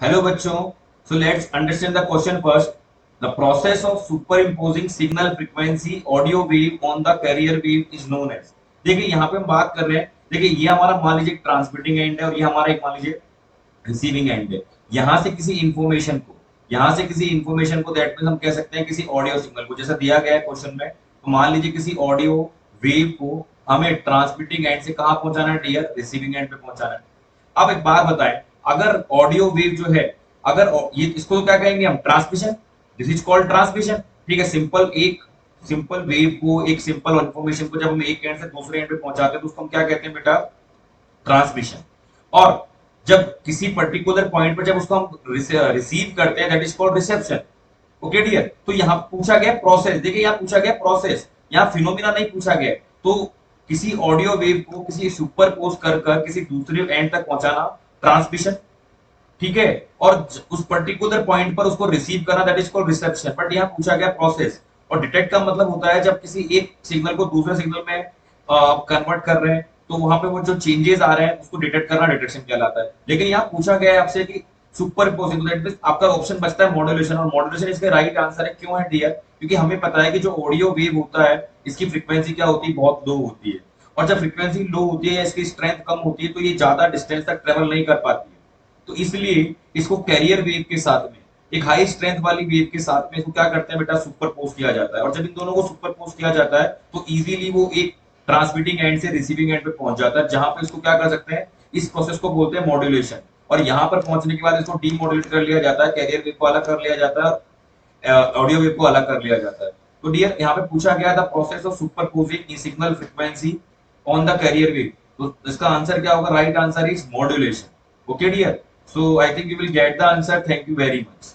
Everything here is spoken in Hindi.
Hello बच्चों, so let's understand the question first. The process of superimposing signal frequency audio wave on the carrier wave is known as. देखिए यहाँ पे हम बात कर रहे हैं, देखिए ये हमारा मान लीजिए ट्रांसमिटिंग एंड है और ये हमारा एक मान लीजिए रिसीविंग एंड है। यहाँ से किसी इंफॉर्मेशन को दैट मींस हम कह सकते हैं किसी ऑडियो सिग्नल को, जैसा दिया गया है क्वेश्चन में, तो मान लीजिए किसी ऑडियो वेव को हमें ट्रांसमिटिंग एंड से कहाँ पहुंचाना है डियर, रिसीविंग एंड पे पहुंचाना है। अब एक बात बताएं, अगर ऑडियो वेव जो है, अगर ये इसको क्या कहेंगे हम, transmission, this is called transmission. ठीक है, सिंपल वेव को, एक सिंपल इंफॉर्मेशन को जब हम एक एंड से दूसरे एंड पे पहुंचाते हैं तो उसको हम क्या कहते हैं बेटा, ट्रांसमिशन। और जब किसी पर्टिकुलर पॉइंट पर जब उसको हम रिसीव करते हैं that is called reception. Okay dear, तो यहाँ पूछा गया प्रोसेस, देखिए यहाँ पूछा गया प्रोसेस, यहाँ फिनोमिना नहीं पूछा गया। तो किसी ऑडियो वेव को किसी सुपरपोज कर कर किसी दूसरे एंड तक पहुंचाना, ट्रांसमिशन। ठीक है, और उस पर्टिकुलर पॉइंट पर उसको रिसीव करना that is called reception. But यहाँ पूछा गया प्रोसेस। और डिटेक्ट का मतलब होता है जब किसी एक सिग्नल को दूसरे सिग्नल में कन्वर्ट कर रहे हैं तो वहां पे वो जो चेंजेस आ रहे हैं उसको डिटेक्ट करना डिटेक्शन कहलाता है। लेकिन यहाँ पूछा गया है आपसे कि सुपर इम्पोजिंग, तो दैट मींस आपका ऑप्शन बचता है मॉड्यूलेशन, और मॉड्यूलेशन इसका राइट आंसर है। क्यों है डियर? क्योंकि हमें पता है कि जो ऑडियो वेव होता है इसकी फ्रीक्वेंसी क्या होती है, बहुत लो होती है। और जब फ्रीक्वेंसी लो होती है या इसकी स्ट्रेंथ कम होती है तो ये ज्यादा डिस्टेंस तक ट्रेवल नहीं कर पाती है। तो इसलिए इसको कैरियर वेव के साथ में, एक हाई स्ट्रेंथ वाली वेव के साथ में इसको क्या करते हैं बेटा, सुपरपोज किया जाता है। और जब इन दोनों को सुपरपोज किया जाता है तो इजीली वो एक ट्रांसमिटिंग एंड से रिसीविंग एंड पे पहुंच जाता है, जहां पे इसको क्या कर सकते हैं, इस प्रोसेस को बोलते हैं मॉड्यूलेशन। और यहाँ पर पहुंचने के बाद इसको डीमॉड्यूलेट कर लिया जाता है, कैरियर वेव को अलग कर लिया जाता है, ऑडियो वेव को अलग कर लिया जाता है। तो डियर यहाँ पे पूछा गया था process of superposing signal frequency on the carrier wave, तो इसका आंसर क्या होगा, right answer is modulation. Okay dear, so I think you will get the answer. Thank you very much.